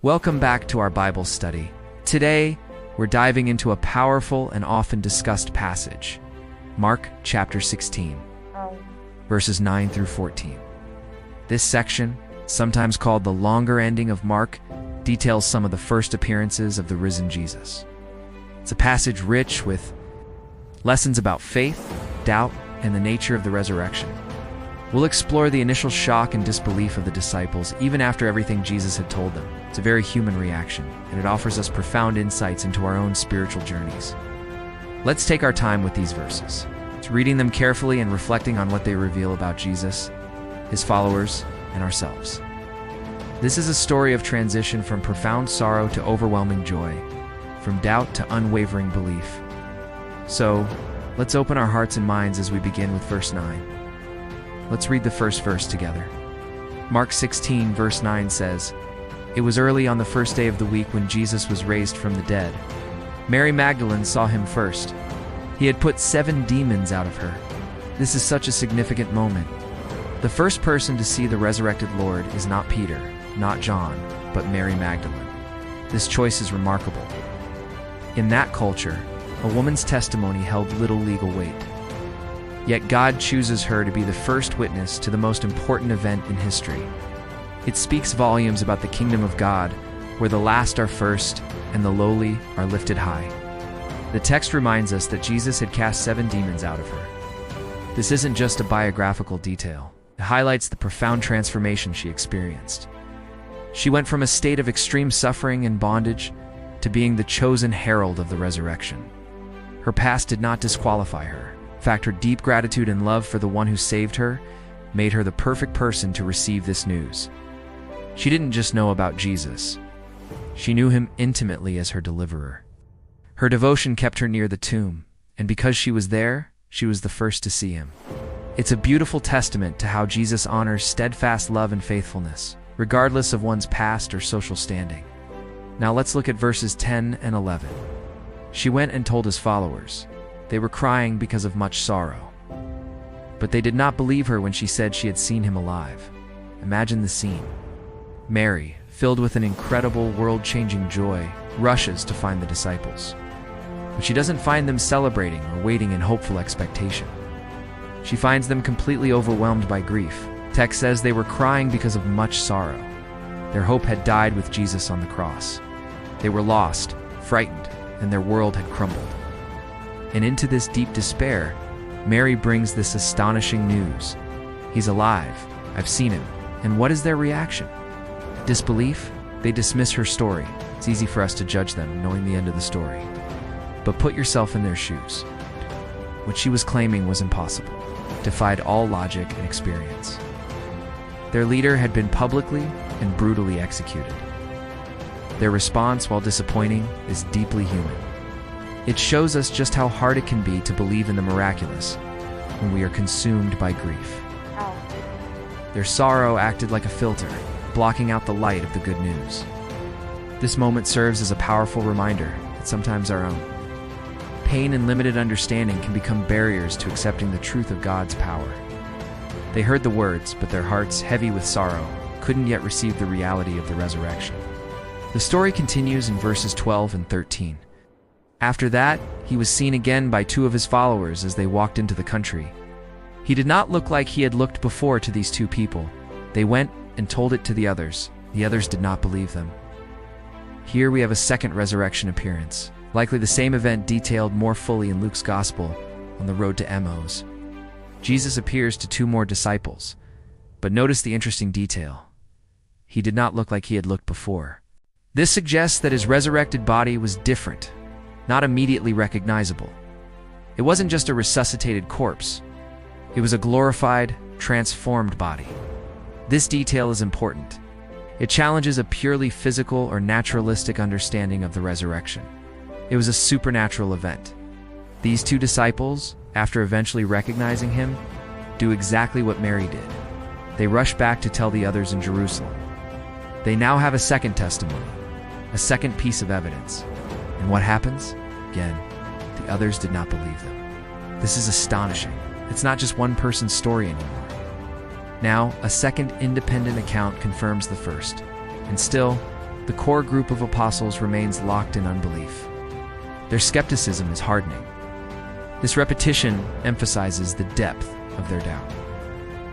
Welcome back to our Bible study. Today, we're diving into a powerful and often discussed passage, Mark chapter 16, verses 9 through 14. This section, sometimes called the longer ending of Mark, details some of the first appearances of the risen Jesus. It's a passage rich with lessons about faith, doubt, and the nature of the resurrection. We'll explore the initial shock and disbelief of the disciples, even after everything Jesus had told them. It's a very human reaction, and it offers us profound insights into our own spiritual journeys. Let's take our time with these verses, reading them carefully and reflecting on what they reveal about Jesus, his followers, and ourselves. This is a story of transition from profound sorrow to overwhelming joy, from doubt to unwavering belief. So, let's open our hearts and minds as we begin with verse 9. Let's read the first verse together. Mark 16, verse 9 says, "It was early on the first day of the week when Jesus was raised from the dead. Mary Magdalene saw him first. He had put 7 demons out of her." This is such a significant moment. The first person to see the resurrected Lord is not Peter, not John, but Mary Magdalene. This choice is remarkable. In that culture, a woman's testimony held little legal weight. Yet God chooses her to be the first witness to the most important event in history. It speaks volumes about the kingdom of God, where the last are first and the lowly are lifted high. The text reminds us that Jesus had cast 7 demons out of her. This isn't just a biographical detail. It highlights the profound transformation she experienced. She went from a state of extreme suffering and bondage to being the chosen herald of the resurrection. Her past did not disqualify her. In fact, her deep gratitude and love for the one who saved her made her the perfect person to receive this news. She didn't just know about Jesus. She knew him intimately as her deliverer. Her devotion kept her near the tomb, and because she was there, she was the first to see him. It's a beautiful testament to how Jesus honors steadfast love and faithfulness, regardless of one's past or social standing. Now let's look at verses 10 and 11. She went and told his followers. They were crying because of much sorrow. But they did not believe her when she said she had seen him alive. Imagine the scene. Mary, filled with an incredible world-changing joy, rushes to find the disciples. But she doesn't find them celebrating or waiting in hopeful expectation. She finds them completely overwhelmed by grief. Text says they were crying because of much sorrow. Their hope had died with Jesus on the cross. They were lost, frightened, and their world had crumbled. And into this deep despair, Mary brings this astonishing news. He's alive. I've seen him. And what is their reaction? Disbelief? They dismiss her story. It's easy for us to judge them, knowing the end of the story. But put yourself in their shoes. What she was claiming was impossible, defied all logic and experience. Their leader had been publicly and brutally executed. Their response, while disappointing, is deeply human. It shows us just how hard it can be to believe in the miraculous when we are consumed by grief. Their sorrow acted like a filter, blocking out the light of the good news. This moment serves as a powerful reminder that sometimes our own pain and limited understanding can become barriers to accepting the truth of God's power. They heard the words, but their hearts, heavy with sorrow, couldn't yet receive the reality of the resurrection. The story continues in verses 12 and 13. After that, he was seen again by 2 of his followers as they walked into the country. He did not look like he had looked before to these 2 people. They went and told it to the others. The others did not believe them. Here we have a second resurrection appearance, likely the same event detailed more fully in Luke's Gospel on the road to Emmaus. Jesus appears to 2 more disciples, but notice the interesting detail. He did not look like he had looked before. This suggests that his resurrected body was different, not immediately recognizable. It wasn't just a resuscitated corpse. It was a glorified, transformed body. This detail is important. It challenges a purely physical or naturalistic understanding of the resurrection. It was a supernatural event. These 2 disciples, after eventually recognizing him, do exactly what Mary did. They rush back to tell the others in Jerusalem. They now have a second testimony, a second piece of evidence. And what happens? Again, the others did not believe them. This is astonishing. It's not just one person's story anymore. Now, a second independent account confirms the first. And still, the core group of apostles remains locked in unbelief. Their skepticism is hardening. This repetition emphasizes the depth of their doubt.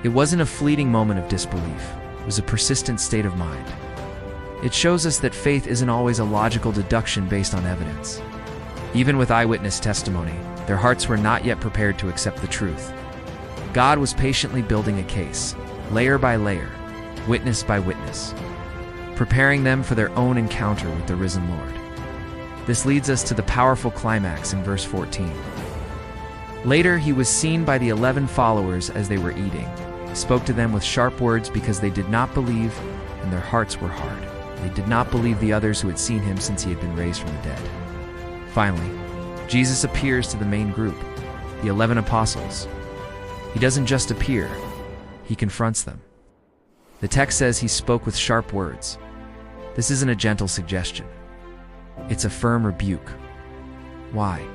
It wasn't a fleeting moment of disbelief. It was a persistent state of mind. It shows us that faith isn't always a logical deduction based on evidence. Even with eyewitness testimony, their hearts were not yet prepared to accept the truth. God was patiently building a case, layer by layer, witness by witness, preparing them for their own encounter with the risen Lord. This leads us to the powerful climax in verse 14. Later, he was seen by the 11 followers as they were eating. He spoke to them with sharp words because they did not believe, and their hearts were hard. They did not believe the others who had seen him since he had been raised from the dead. Finally, Jesus appears to the main group, the 11 apostles. He doesn't just appear, he confronts them. The text says he spoke with sharp words. This isn't a gentle suggestion. It's a firm rebuke. Why?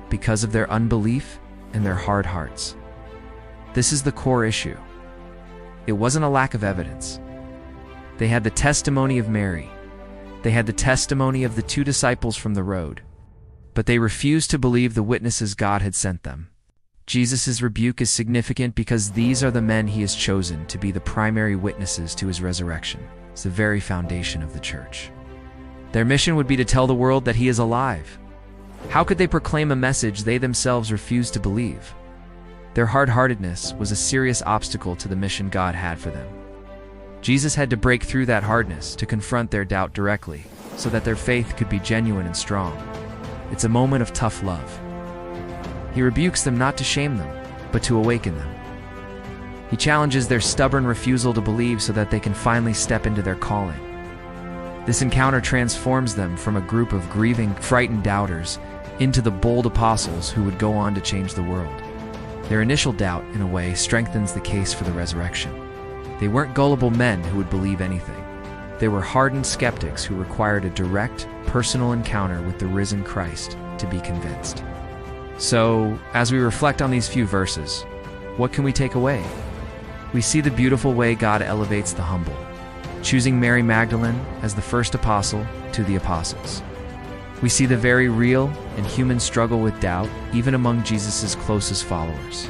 Because of their unbelief and their hard hearts. This is the core issue. It wasn't a lack of evidence. They had the testimony of Mary. They had the testimony of the 2 disciples from the road. But they refused to believe the witnesses God had sent them. Jesus' rebuke is significant because these are the men he has chosen to be the primary witnesses to his resurrection. It's the very foundation of the church. Their mission would be to tell the world that he is alive. How could they proclaim a message they themselves refused to believe? Their hard-heartedness was a serious obstacle to the mission God had for them. Jesus had to break through that hardness to confront their doubt directly, so that their faith could be genuine and strong. It's a moment of tough love. He rebukes them not to shame them, but to awaken them. He challenges their stubborn refusal to believe so that they can finally step into their calling. This encounter transforms them from a group of grieving, frightened doubters into the bold apostles who would go on to change the world. Their initial doubt, in a way, strengthens the case for the resurrection. They weren't gullible men who would believe anything. They were hardened skeptics who required a direct, personal encounter with the risen Christ to be convinced. So, as we reflect on these few verses, what can we take away? We see the beautiful way God elevates the humble, choosing Mary Magdalene as the first apostle to the apostles. We see the very real and human struggle with doubt, even among Jesus' closest followers.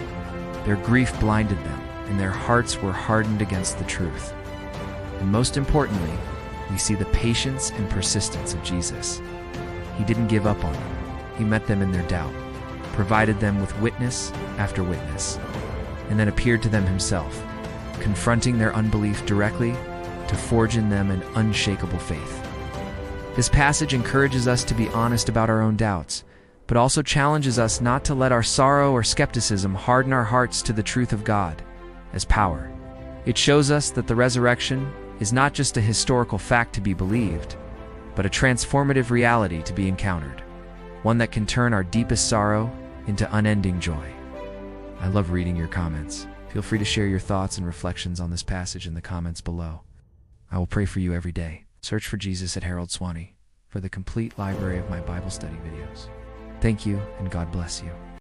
Their grief blinded them, and their hearts were hardened against the truth. And most importantly, we see the patience and persistence of Jesus. He didn't give up on them. He met them in their doubt, provided them with witness after witness, and then appeared to them himself, confronting their unbelief directly to forge in them an unshakable faith. This passage encourages us to be honest about our own doubts, but also challenges us not to let our sorrow or skepticism harden our hearts to the truth of God as power. It shows us that the resurrection is not just a historical fact to be believed, but a transformative reality to be encountered, one that can turn our deepest sorrow into unending joy. I love reading your comments. Feel free to share your thoughts and reflections on this passage in the comments below. I will pray for you every day. Search for Jesus at HaroldSwaney for the complete library of my Bible study videos. Thank you, and God bless you.